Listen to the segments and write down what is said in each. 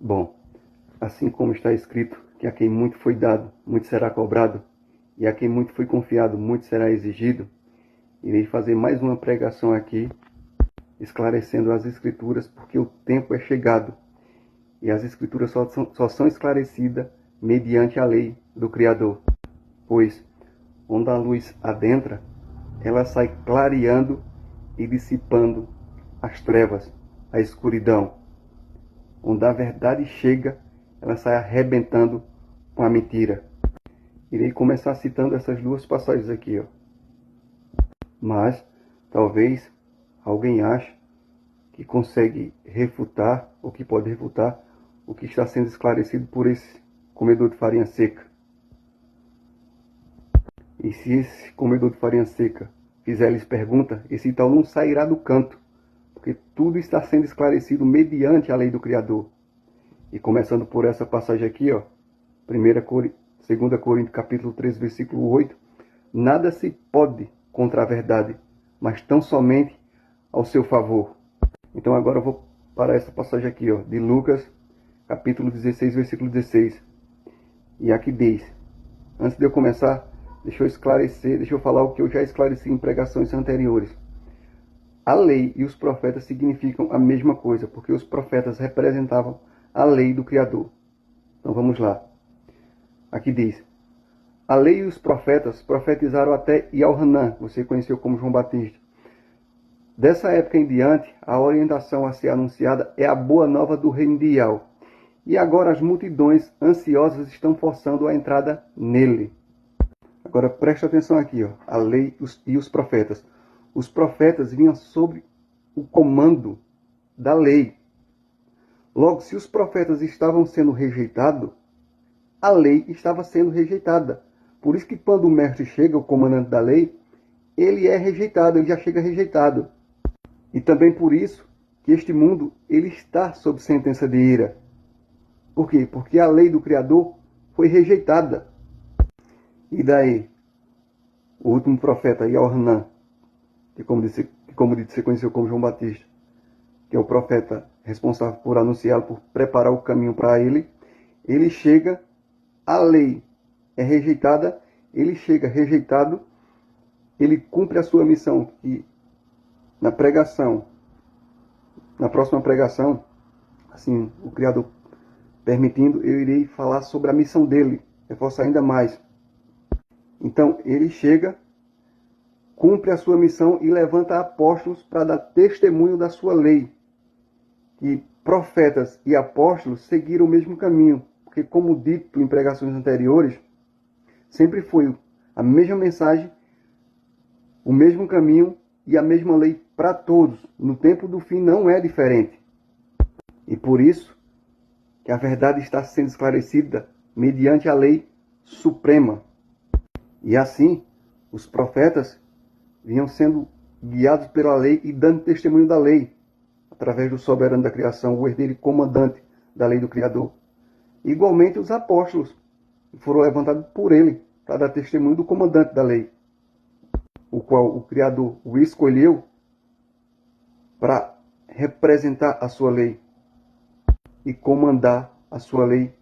Bom, assim como está escrito que a quem muito foi dado, muito será cobrado, e a quem muito foi confiado, muito será exigido, irei fazer mais uma pregação aqui, esclarecendo as Escrituras, porque o tempo é chegado, e as Escrituras só são esclarecidas mediante a lei do Criador. Pois, onde a luz adentra, ela sai clareando e dissipando as trevas, a escuridão. Onde a verdade chega, ela sai arrebentando com a mentira. Irei começar citando essas duas passagens aqui, ó. Mas, talvez, alguém ache que consegue refutar, ou que pode refutar, o que está sendo esclarecido por esse comedor de farinha seca. E se esse comedor de farinha seca fizer-lhes pergunta, esse tal não sairá do canto, porque tudo está sendo esclarecido mediante a lei do Criador. E começando por essa passagem aqui, ó, 2 Coríntios capítulo 3, versículo 8, nada se pode contra a verdade, mas tão somente ao seu favor. Então agora eu vou para essa passagem aqui, ó, de Lucas, capítulo 16, versículo 16. E aqui diz, antes de eu começar, deixa eu falar o que eu já esclareci em pregações anteriores. A lei e os profetas significam a mesma coisa, porque os profetas representavam a lei do Criador. Então vamos lá. Aqui diz, a lei e os profetas profetizaram até Iohanã, você conheceu como João Batista. Dessa época em diante, a orientação a ser anunciada é a boa nova do reino de Yahweh. E agora as multidões ansiosas estão forçando a entrada nele. Agora presta atenção aqui, ó, a lei e os profetas. Os profetas vinham sob o comando da lei. Logo, se os profetas estavam sendo rejeitados, a lei estava sendo rejeitada. Por isso que quando o mestre chega, o comandante da lei, ele é rejeitado, ele já chega rejeitado. E também por isso que este mundo ele está sob sentença de ira. Por quê? Porque a lei do Criador foi rejeitada. E daí, o último profeta, Iohanã, que como disse, você conheceu como João Batista, que é o profeta responsável por anunciá-lo, por preparar o caminho para ele, ele chega, a lei é rejeitada, ele chega rejeitado, ele cumpre a sua missão, que na pregação, na próxima pregação, assim, o Criador permitindo, eu irei falar sobre a missão dele, reforçar ainda mais. Então, ele chega, cumpre a sua missão e levanta apóstolos para dar testemunho da sua lei. E profetas e apóstolos seguiram o mesmo caminho, porque como dito em pregações anteriores, sempre foi a mesma mensagem, o mesmo caminho e a mesma lei para todos. No tempo do fim não é diferente. E por isso que a verdade está sendo esclarecida mediante a lei suprema. E assim, os profetas vinham sendo guiados pela lei e dando testemunho da lei, através do soberano da criação, o herdeiro e comandante da lei do Criador. Igualmente os apóstolos foram levantados por ele, para dar testemunho do comandante da lei, o qual o Criador o escolheu para representar a sua lei e comandar a sua lei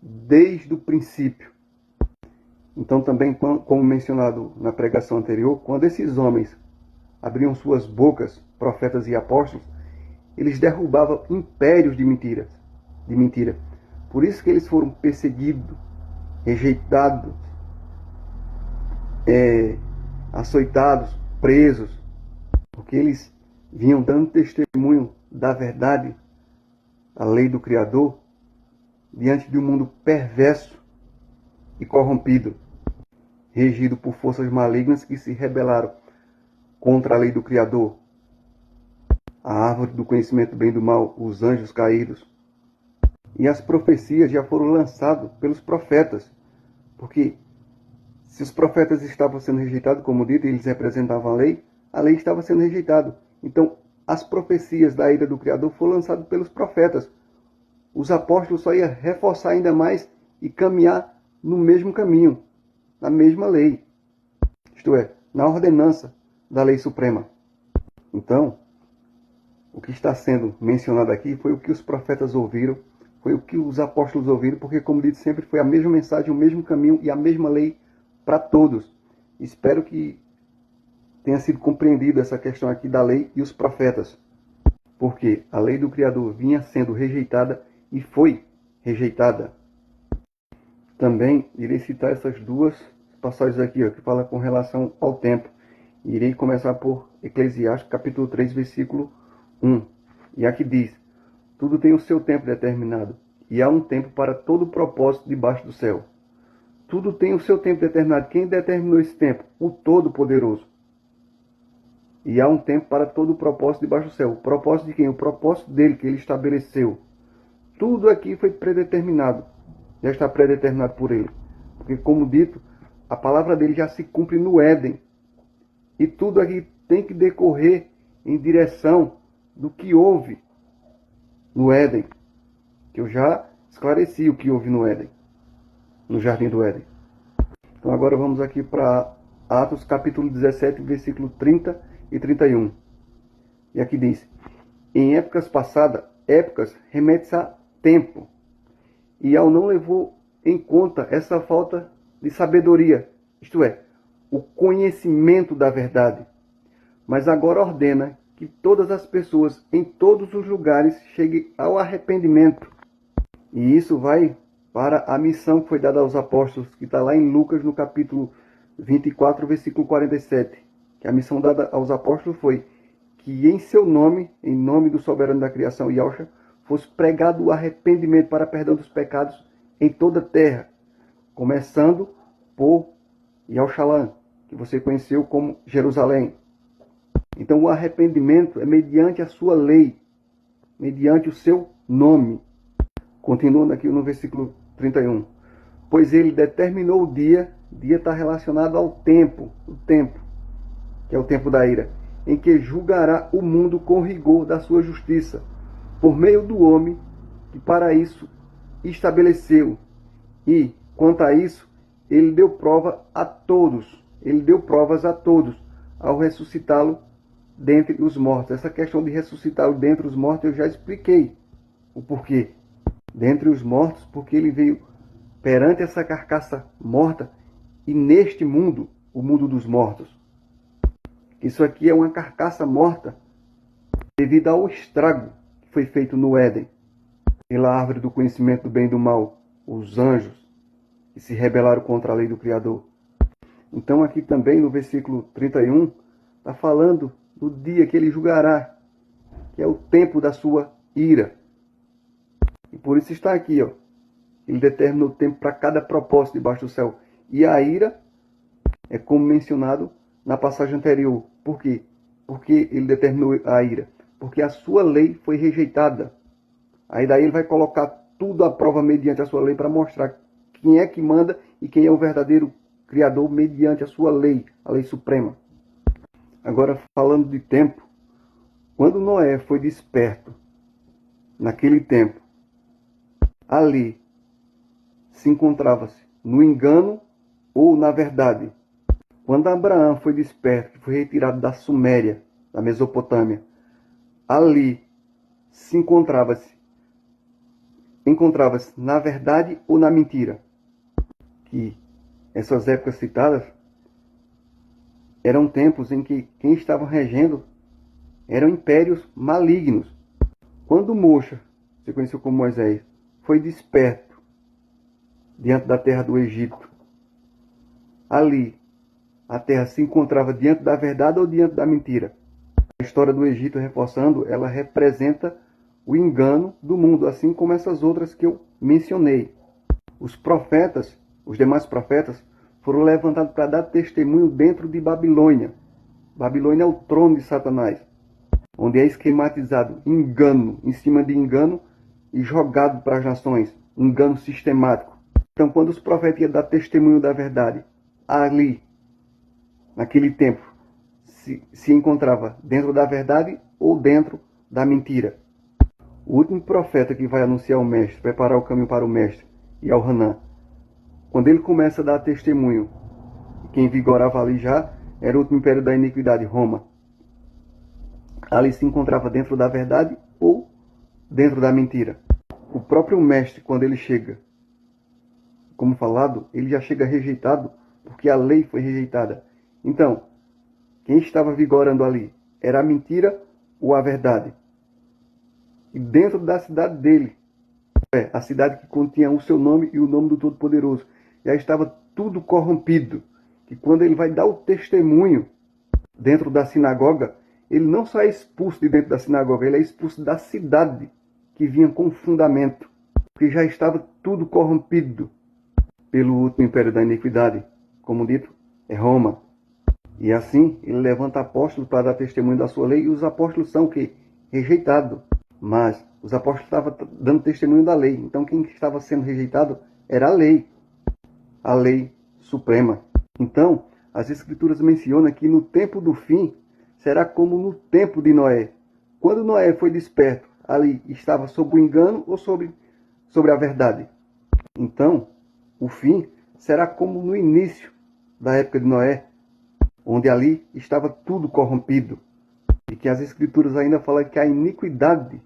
desde o princípio. Então também, como mencionado na pregação anterior, quando esses homens abriam suas bocas, profetas e apóstolos, eles derrubavam impérios de mentira. Por isso que eles foram perseguidos, rejeitados, açoitados, presos, porque eles vinham dando testemunho da verdade, a lei do Criador, diante de um mundo perverso e corrompido, regido por forças malignas que se rebelaram contra a lei do Criador, a árvore do conhecimento do bem e do mal, os anjos caídos. E as profecias já foram lançadas pelos profetas, porque se os profetas estavam sendo rejeitados, como dito, eles representavam a lei estava sendo rejeitada. Então, as profecias da ira do Criador foram lançadas pelos profetas. Os apóstolos só iam reforçar ainda mais e caminhar no mesmo caminho, na mesma lei, isto é, na ordenança da lei suprema. Então, o que está sendo mencionado aqui foi o que os profetas ouviram, foi o que os apóstolos ouviram, porque, como disse sempre, foi a mesma mensagem, o mesmo caminho e a mesma lei para todos. Espero que tenha sido compreendida essa questão aqui da lei e os profetas, porque a lei do Criador vinha sendo rejeitada e foi rejeitada. Também irei citar essas duas passagens aqui, ó, que falam com relação ao tempo. Irei começar por Eclesiastes capítulo 3, versículo 1. E aqui diz: tudo tem o seu tempo determinado, e há um tempo para todo propósito debaixo do céu. Tudo tem o seu tempo determinado. Quem determinou esse tempo? O Todo-Poderoso. E há um tempo para todo propósito debaixo do céu. O propósito de quem? O propósito dele, que ele estabeleceu. Tudo aqui foi predeterminado. Já está predeterminado por ele. Porque, como dito, a palavra dele já se cumpre no Éden. E tudo aqui tem que decorrer em direção do que houve no Éden. Que eu já esclareci o que houve no Éden. No Jardim do Éden. Então agora vamos aqui para Atos capítulo 17, versículo 30 e 31. E aqui diz: em épocas passadas, épocas remete-se a tempo. E ao não levou em conta essa falta de sabedoria, isto é, o conhecimento da verdade. Mas agora ordena que todas as pessoas em todos os lugares cheguem ao arrependimento. E isso vai para a missão que foi dada aos apóstolos, que está lá em Lucas, no capítulo 24, versículo 47. Que a missão dada aos apóstolos foi que em seu nome, em nome do soberano da criação, Yahushua, fosse pregado o arrependimento para perdão dos pecados em toda a terra, começando por Yahushua, que você conheceu como Jerusalém. Então o arrependimento é mediante a sua lei, mediante o seu nome. Continuando aqui no versículo 31. Pois ele determinou o dia está relacionado ao tempo, o tempo, que é o tempo da ira, em que julgará o mundo com rigor da sua justiça, por meio do homem que para isso estabeleceu. E, quanto a isso, ele deu prova a todos, ele deu provas a todos, ao ressuscitá-lo dentre os mortos. Essa questão de ressuscitá-lo dentre os mortos eu já expliquei o porquê. Dentre os mortos, porque ele veio perante essa carcaça morta e neste mundo, o mundo dos mortos. Isso aqui é uma carcaça morta devido ao estrago que foi feito no Éden, pela árvore do conhecimento do bem e do mal, os anjos que se rebelaram contra a lei do Criador. Então aqui também no versículo 31, está falando do dia que ele julgará, que é o tempo da sua ira. E por isso está aqui, ó. Ele determinou o tempo para cada propósito debaixo do céu. E a ira é como mencionado na passagem anterior. Por quê? Porque ele determinou a ira. Porque a sua lei foi rejeitada. Aí daí ele vai colocar tudo à prova mediante a sua lei para mostrar quem é que manda e quem é o verdadeiro Criador mediante a sua lei, a lei suprema. Agora, falando de tempo, quando Noé foi desperto, naquele tempo, ali se encontrava-se no engano ou na verdade. Quando Abraão foi desperto, foi retirado da Suméria, da Mesopotâmia, ali se encontrava-se na verdade ou na mentira. Que essas épocas citadas eram tempos em que quem estava regendo eram impérios malignos. Quando Moisés, você conheceu como Moisés, foi desperto diante da terra do Egito, ali a terra se encontrava diante da verdade ou diante da mentira. A história do Egito, reforçando, ela representa o engano do mundo, assim como essas outras que eu mencionei. Os profetas, os demais profetas, foram levantados para dar testemunho dentro de Babilônia. Babilônia é o trono de Satanás, onde é esquematizado engano em cima de engano e jogado para as nações, engano sistemático. Então, quando os profetas iam dar testemunho da verdade, ali, naquele tempo, se encontrava dentro da verdade ou dentro da mentira. O último profeta que vai anunciar o Mestre, preparar o caminho para o Mestre, e ao Hanan, quando ele começa a dar testemunho, quem vigorava ali já era o último império da iniquidade, Roma. Ali se encontrava dentro da verdade ou dentro da mentira. o próprio mestre, quando ele chega, como falado, ele já chega rejeitado, porque a lei foi rejeitada. Então, quem estava vigorando ali era a mentira ou a verdade? E dentro da cidade dele, a cidade que continha o seu nome e o nome do Todo-Poderoso, já estava tudo corrompido. Que quando ele vai dar o testemunho dentro da sinagoga, ele não só é expulso de dentro da sinagoga, ele é expulso da cidade que vinha com fundamento, porque já estava tudo corrompido pelo último império da iniquidade, como dito, é Roma. E assim, ele levanta apóstolos para dar testemunho da sua lei, e os apóstolos são o quê? Rejeitados. Mas os apóstolos estavam dando testemunho da lei. Então quem estava sendo rejeitado era a lei suprema. Então, as escrituras mencionam que no tempo do fim será como no tempo de Noé. Quando Noé foi desperto, ali estava sob o engano ou sobre a verdade? Então, o fim será como no início da época de Noé, onde ali estava tudo corrompido. E que as escrituras ainda falam que a iniquidade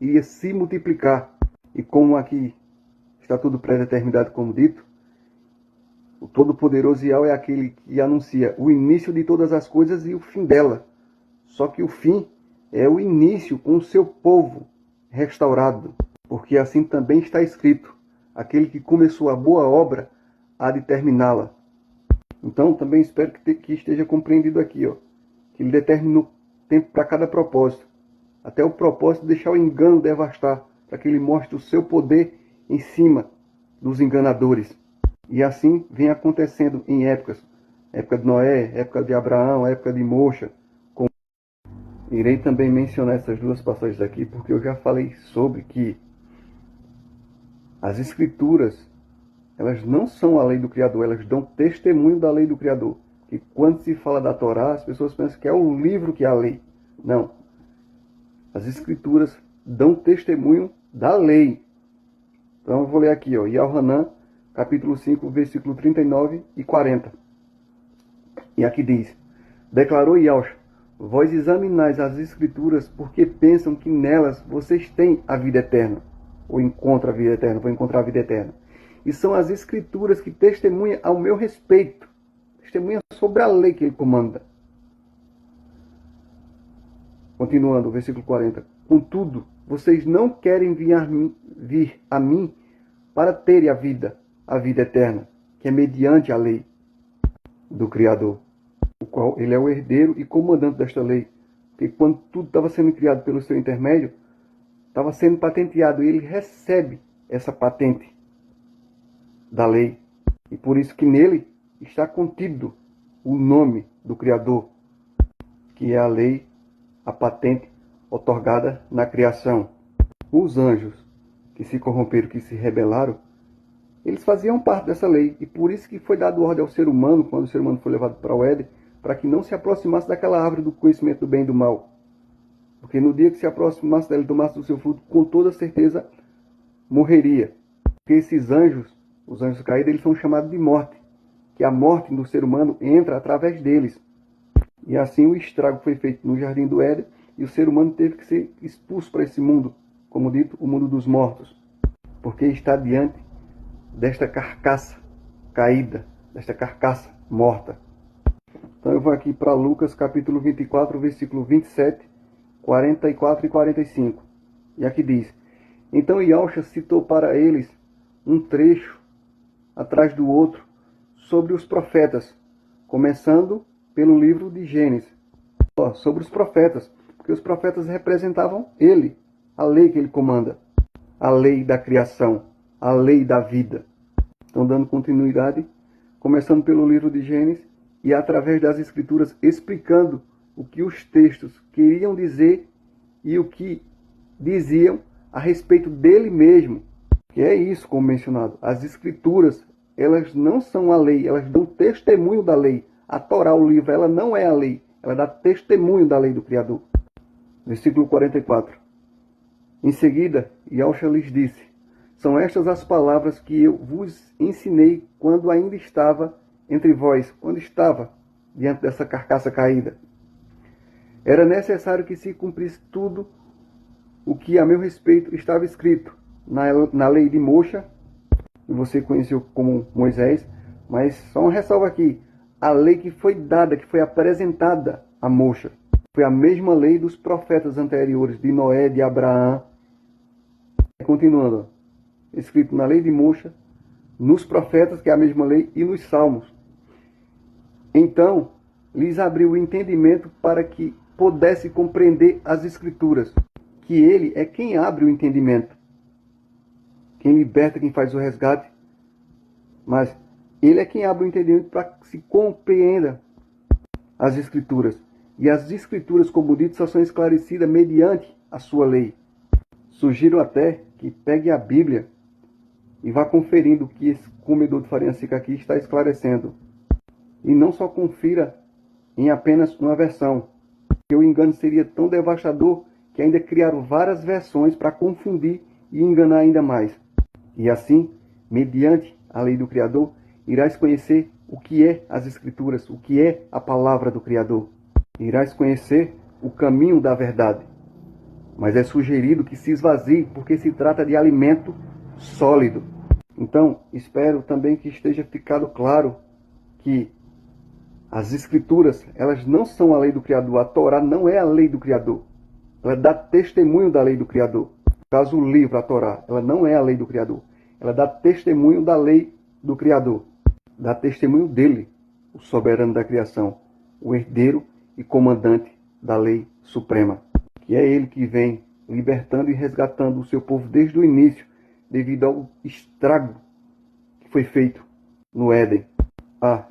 iria se multiplicar. E como aqui está tudo pré-determinado, como dito, o Todo-Poderoso Yahweh é aquele que anuncia o início de todas as coisas e o fim dela. Só que o fim é o início com o seu povo restaurado. Porque assim também está escrito: aquele que começou a boa obra há de terminá-la. Então também espero que esteja compreendido aqui, que ele determinou tempo para cada propósito. Até o propósito de deixar o engano devastar, para que ele mostre o seu poder em cima dos enganadores. E assim vem acontecendo em épocas. Época de Noé, época de Abraão, época de Moxa. Irei também mencionar essas duas passagens aqui, porque eu já falei sobre que as escrituras, elas não são a lei do Criador, elas dão testemunho da lei do Criador. E quando se fala da Torá, as pessoas pensam que é o livro que é a lei. Não. As escrituras dão testemunho da lei. Então eu vou ler aqui, Yohanan, capítulo 5, versículo 39 e 40. E aqui diz: declarou Yahushua: vós examinais as escrituras porque pensam que nelas vocês têm a vida eterna. Ou encontram a vida eterna, vou encontrar a vida eterna. E são as escrituras que testemunham ao meu respeito. Testemunham sobre a lei que ele comanda. Continuando, versículo 40. Contudo, vocês não querem vir a mim para terem a vida eterna, que é mediante a lei do Criador, o qual ele é o herdeiro e comandante desta lei. Porque quando tudo estava sendo criado pelo seu intermédio, estava sendo patenteado, e ele recebe essa patente da lei. E por isso que nele está contido o nome do Criador, que é a lei, a patente otorgada na criação. Os anjos que se corromperam, que se rebelaram, eles faziam parte dessa lei. E por isso que foi dado ordem ao ser humano, quando o ser humano foi levado para o Éden, para que não se aproximasse daquela árvore do conhecimento do bem e do mal. Porque no dia que se aproximasse dela e tomasse do seu fruto, com toda certeza morreria. Porque esses anjos, os anjos caídos, eles são chamados de morte. Que a morte do ser humano entra através deles. E assim o estrago foi feito no jardim do Éden, e o ser humano teve que ser expulso para esse mundo, como dito, o mundo dos mortos. Porque está diante desta carcaça caída, desta carcaça morta. Então eu vou aqui para Lucas capítulo 24, versículo 27, 44 e 45. E aqui diz: então Yahushua citou para eles um trecho atrás do outro sobre os profetas, começando pelo livro de Gênesis. Sobre os profetas, porque os profetas representavam ele, a lei que ele comanda, a lei da criação, a lei da vida. Então, dando continuidade, começando pelo livro de Gênesis e através das escrituras explicando o que os textos queriam dizer e o que diziam a respeito dele mesmo. Que é isso, como mencionado. As escrituras, elas não são a lei, elas dão testemunho da lei. A Torá, o livro, ela não é a lei, ela dá testemunho da lei do Criador. Versículo 44. Em seguida, Yahushua lhes disse: são estas as palavras que eu vos ensinei quando ainda estava entre vós, quando estava diante dessa carcaça caída. Era necessário que se cumprisse tudo o que a meu respeito estava escrito na lei de Moshe, que você conheceu como Moisés, mas só uma ressalva aqui, a lei que foi dada, que foi apresentada a Moshe, foi a mesma lei dos profetas anteriores, de Noé, de Abraão. Continuando, escrito na lei de Moshe, nos profetas, que é a mesma lei, e nos salmos. Então, lhes abriu o entendimento para que pudesse compreender as Escrituras, que ele é quem abre o entendimento, quem liberta, quem faz o resgate, mas ele é quem abre o entendimento para que se compreenda as Escrituras. E as Escrituras, como dito, só são esclarecidas mediante a sua lei. Sugiro até que pegue a Bíblia e vá conferindo o que esse comedor de farinha seca aqui está esclarecendo. E não só confira em apenas uma versão, porque o engano seria tão devastador que ainda criaram várias versões para confundir e enganar ainda mais. E assim, mediante a lei do Criador, irás conhecer o que é as Escrituras, o que é a palavra do Criador. Irás conhecer o caminho da verdade. Mas é sugerido que se esvazie, porque se trata de alimento sólido. Então, espero também que esteja ficado claro que as Escrituras, elas não são a lei do Criador. A Torá não é a lei do Criador. Ela dá testemunho da lei do Criador. No caso, o livro, a Torá, ela não é a lei do Criador. Ela dá testemunho da lei do Criador. Dá testemunho dele, o soberano da criação, o herdeiro e comandante da lei suprema. Que é ele que vem libertando e resgatando o seu povo desde o início, devido ao estrago que foi feito no Éden.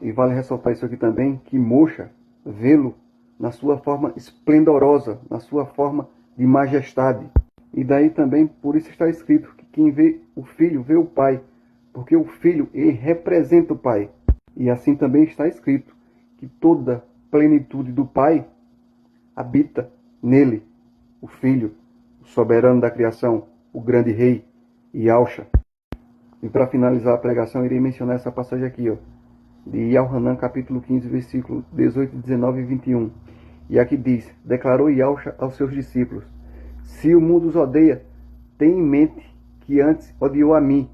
E vale ressaltar isso aqui também, que Moshe, vê-lo na sua forma esplendorosa, na sua forma de majestade. E daí também, por isso está escrito, que quem vê o Filho, vê o Pai, porque o Filho, ele representa o Pai. E assim também está escrito, que toda plenitude do Pai habita nele, o Filho, o soberano da criação, o grande rei, Yahshua. E para finalizar a pregação, irei mencionar essa passagem aqui, de Yohanan, capítulo 15, versículos 18, 19 e 21. E aqui diz: declarou Yahshua aos seus discípulos: se o mundo os odeia, tenha em mente que antes odiou a mim.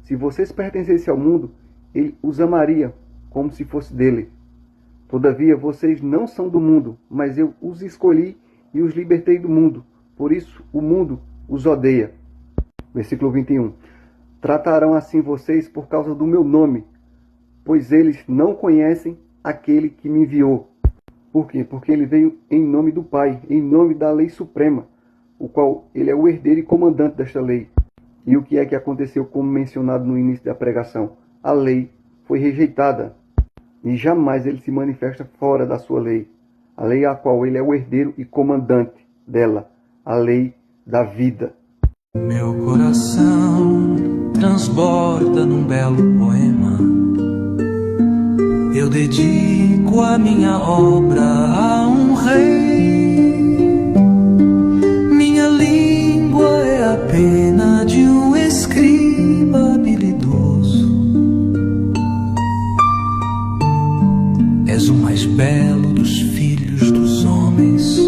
Se vocês pertencessem ao mundo, ele os amaria como se fosse dele. Todavia, vocês não são do mundo, mas eu os escolhi e os libertei do mundo. Por isso, o mundo os odeia. Versículo 21. Tratarão assim vocês por causa do meu nome, pois eles não conhecem aquele que me enviou. Por quê? Porque ele veio em nome do Pai, em nome da lei suprema, o qual ele é o herdeiro e comandante desta lei. E o que é que aconteceu, como mencionado no início da pregação? A lei foi rejeitada e jamais ele se manifesta fora da sua lei. A lei a qual ele é o herdeiro e comandante dela, a lei da vida. Meu coração transborda num belo poema. Eu dedico a minha obra a um rei. Minha língua é a pena de um escriba habilidoso. És o mais belo dos filhos dos homens.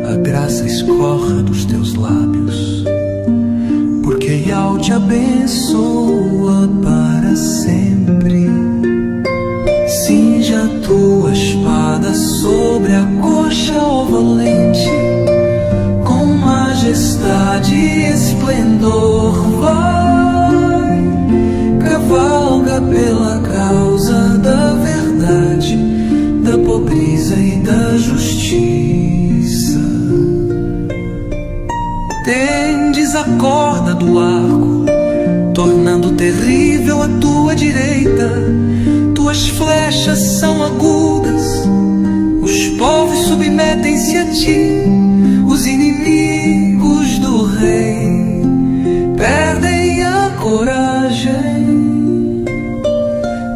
A graça escorre dos teus lábios, porque Yahweh te abençoa para sempre. Cinja a tua espada sobre a coxa, ó valente, com majestade e esplendor vai, cavalga pela causa da verdade, da pobreza e da justiça. Tendes a corda do arco, tornando terrível a tua direita. Tuas flechas são agudas, os povos submetem-se a ti. Os inimigos do rei perdem a coragem.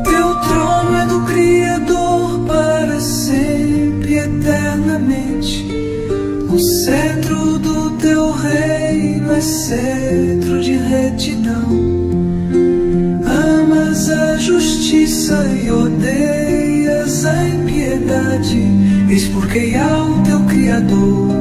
Teu trono é do Criador para sempre, eternamente. O cetro do teu reino é cetro de retidão. Amas a justiça e odeias a impiedade. Eis porque há o teu Criador